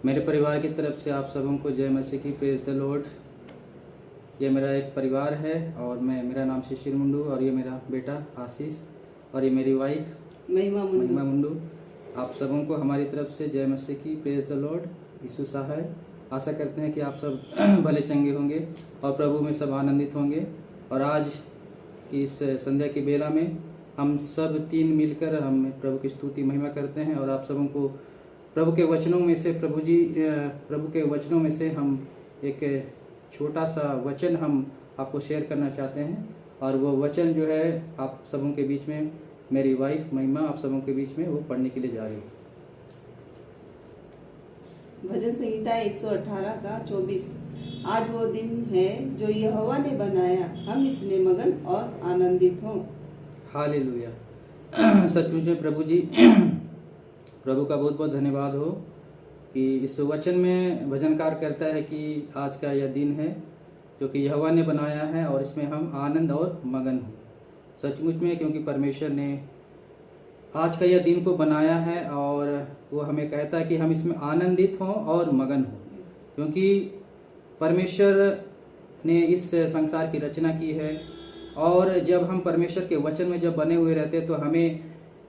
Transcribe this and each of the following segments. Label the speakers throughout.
Speaker 1: मेरे परिवार की तरफ से आप सबों को जय मसीह की, प्रेज द लॉर्ड। ये मेरा एक परिवार है और मेरा नाम शिशिर मुंडू और ये मेरा बेटा आशीष और ये मेरी वाइफ महिमा मुंडू। आप सबों को हमारी तरफ से जय मसीह की, प्रेज द लॉर्ड। यीशु सहाय। आशा करते हैं कि आप सब भले चंगे होंगे और प्रभु में सब आनंदित होंगे। और आज की इस संध्या की बेला में हम सब तीन मिलकर हम प्रभु की स्तुति महिमा करते हैं और आप सबों को प्रभु के वचनों में से प्रभु के वचनों में से हम एक छोटा सा वचन हम आपको शेयर करना चाहते हैं। और वो वचन जो है आप सबों के बीच में मेरी वाइफ महिमा आप सबों के बीच में वो पढ़ने के लिए जा रही है।
Speaker 2: भजन संहिता 118 का 24। आज वो दिन है जो यहोवा ने बनाया, हम इसमें मगन और आनंदित हों।
Speaker 1: हालेलुया। सचमुच में प्रभु का बहुत बहुत धन्यवाद हो कि इस वचन में भजनकार कहता है कि आज का यह दिन है जो कि यहोवा ने बनाया है और इसमें हम आनंद और मगन हो। सचमुच में क्योंकि परमेश्वर ने आज का यह दिन को बनाया है और वो हमें कहता है कि हम इसमें आनंदित हों और मगन हों, क्योंकि परमेश्वर ने इस संसार की रचना की है। और जब हम परमेश्वर के वचन में जब बने हुए रहते हैं तो हमें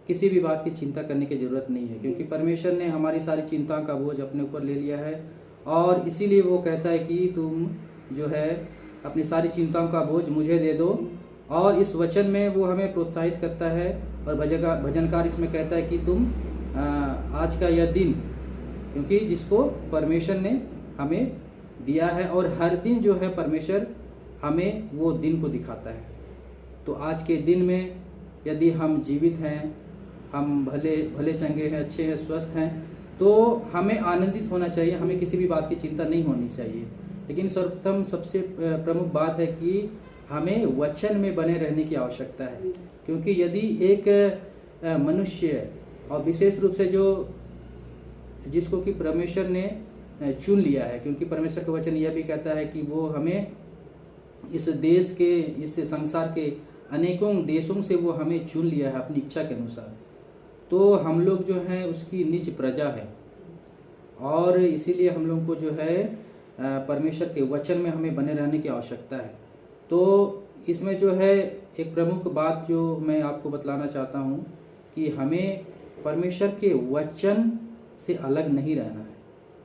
Speaker 1: किसी भी बात की चिंता करने की ज़रूरत नहीं है, क्योंकि परमेश्वर ने हमारी सारी चिंताओं का बोझ अपने ऊपर ले लिया है। और इसीलिए वो कहता है कि तुम जो है अपनी सारी चिंताओं का बोझ मुझे दे दो। और इस वचन में वो हमें प्रोत्साहित करता है और भजनकार इसमें कहता है कि तुम आज का यह दिन, क्योंकि जिसको परमेश्वर ने हमें दिया है और हर दिन जो है परमेश्वर हमें वो दिन को दिखाता है। तो आज के दिन में यदि हम जीवित हैं, हम भले चंगे हैं, अच्छे हैं, स्वस्थ हैं, तो हमें आनंदित होना चाहिए, हमें किसी भी बात की चिंता नहीं होनी चाहिए। लेकिन सर्वप्रथम सबसे प्रमुख बात है कि हमें वचन में बने रहने की आवश्यकता है, क्योंकि यदि एक मनुष्य और विशेष रूप से जिसको कि परमेश्वर ने चुन लिया है, क्योंकि परमेश्वर का वचन यह भी कहता है कि वो हमें इस देश के, इस संसार के अनेकों देशों से वो हमें चुन लिया है अपनी इच्छा के अनुसार। तो हम लोग जो हैं उसकी निज प्रजा है और इसीलिए हम लोग को जो है परमेश्वर के वचन में हमें बने रहने की आवश्यकता है। तो इसमें जो है एक प्रमुख बात जो मैं आपको बतलाना चाहता हूँ कि हमें परमेश्वर के वचन से अलग नहीं रहना है,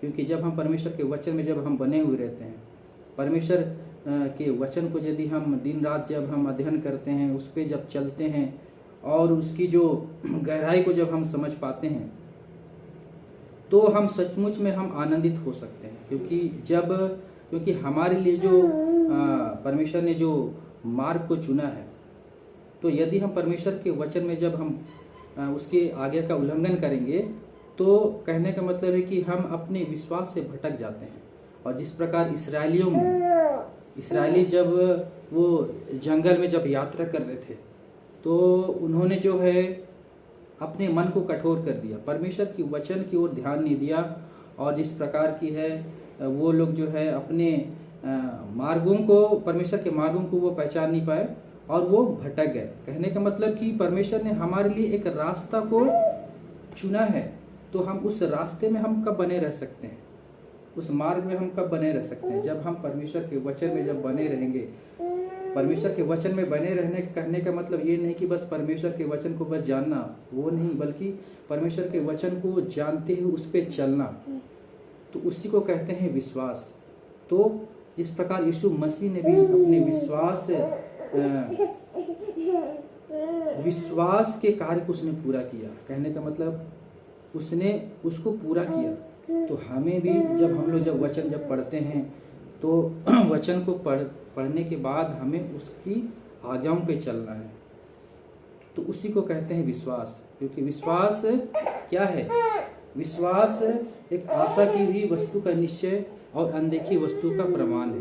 Speaker 1: क्योंकि जब हम परमेश्वर के वचन में जब हम बने हुए रहते हैं, परमेश्वर के वचन को यदि हम दिन रात जब हम अध्ययन करते हैं, उस पर जब चलते हैं और उसकी जो गहराई को जब हम समझ पाते हैं, तो हम सचमुच में हम आनंदित हो सकते हैं। क्योंकि हमारे लिए जो परमेश्वर ने जो मार्ग को चुना है, तो यदि हम परमेश्वर के वचन में जब हम उसके आज्ञा का उल्लंघन करेंगे, तो कहने का मतलब है कि हम अपने विश्वास से भटक जाते हैं। और जिस प्रकार इसराइली जब वो जंगल में जब यात्रा कर रहे थे, तो उन्होंने जो है अपने मन को कठोर कर दिया, परमेश्वर की वचन की ओर ध्यान नहीं दिया। और जिस प्रकार की है वो लोग जो है अपने मार्गों को, परमेश्वर के मार्गों को वो पहचान नहीं पाए और वो भटक गए। कहने का मतलब कि परमेश्वर ने हमारे लिए एक रास्ता को चुना है, तो हम उस रास्ते में हम कब बने रह सकते हैं, उस मार्ग में हम कब बने रह सकते हैं? जब हम परमेश्वर के वचन में जब बने रहेंगे। परमेश्वर के वचन में बने रहने कहने का मतलब ये नहीं कि बस परमेश्वर के वचन को बस जानना, वो नहीं, बल्कि परमेश्वर के वचन को जानते हुए उस पर चलना, तो उसी को कहते हैं विश्वास। तो जिस प्रकार यीशु मसीह ने भी अपने विश्वास के कार्य को उसने पूरा किया, कहने का मतलब उसने उसको पूरा किया। तो हमें भी जब वचन जब पढ़ते हैं, तो वचन को पढ़ने के बाद हमें उसकी आज्ञाओं पे चलना है, तो उसी को कहते हैं विश्वास। क्योंकि विश्वास क्या है? विश्वास एक आशा की हुई वस्तु का निश्चय और अनदेखी वस्तु का प्रमाण है।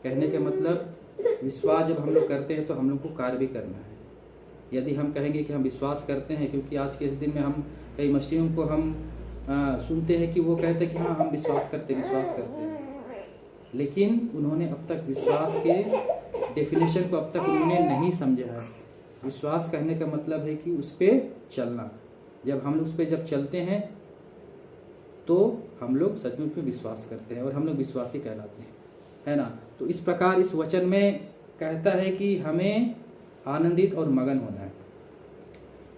Speaker 1: कहने का मतलब विश्वास जब हम लोग करते हैं तो हम लोग को कार्य भी करना है। यदि हम कहेंगे कि हम विश्वास करते हैं, क्योंकि आज के इस दिन में हम कई मसीहों को हम सुनते हैं कि वो कहते हैं कि हाँ हम विश्वास करते हैं, लेकिन उन्होंने अब तक विश्वास के डेफिनेशन को अब तक उन्होंने नहीं समझा है। विश्वास कहने का मतलब है कि उस पर चलना। जब हम उस पर जब चलते हैं तो हम लोग सचमुच में विश्वास करते हैं और हम लोग विश्वासी कहलाते हैं, है ना। तो इस प्रकार इस वचन में कहता है कि हमें आनंदित और मगन होना है।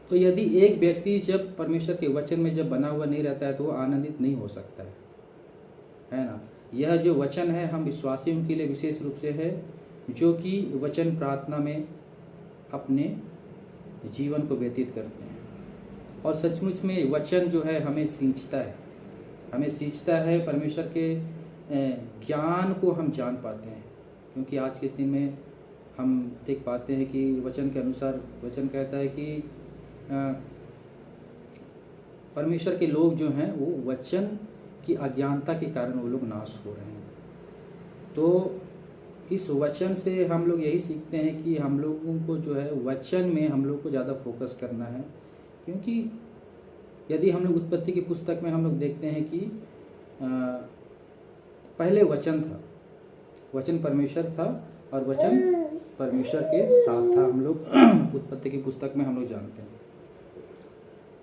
Speaker 1: तो यदि एक व्यक्ति जब परमेश्वर के वचन में जब बना हुआ नहीं रहता है तो वो आनंदित नहीं हो सकता है ना। यह जो वचन है हम विश्वासियों के लिए विशेष रूप से है, जो कि वचन प्रार्थना में अपने जीवन को व्यतीत करते हैं। और सचमुच में वचन जो है हमें सींचता है, परमेश्वर के ज्ञान को हम जान पाते हैं। क्योंकि आज के इस दिन में हम देख पाते हैं कि वचन के अनुसार वचन कहता है कि परमेश्वर के लोग जो हैं वो वचन की अज्ञानता के कारण वो लोग नाश हो रहे हैं। तो इस वचन से हम लोग यही सीखते हैं कि हम लोगों को जो है वचन में हम लोग को ज़्यादा फोकस करना है। क्योंकि यदि हम लोग उत्पत्ति की पुस्तक में हम लोग देखते हैं कि पहले वचन था, वचन परमेश्वर था और वचन परमेश्वर के साथ था। हम लोग उत्पत्ति की पुस्तक में हम लोग जानते हैं।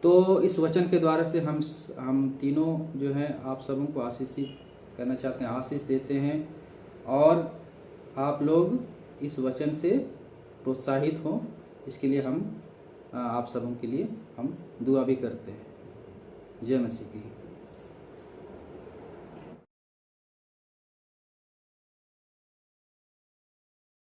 Speaker 1: तो इस वचन के द्वारा से हम तीनों जो है आप सबों को आशीषित करना चाहते हैं, आशीष देते हैं। और आप लोग इस वचन से प्रोत्साहित हों, इसके लिए हम आप सबों के लिए हम दुआ भी करते हैं। जय मसीह की।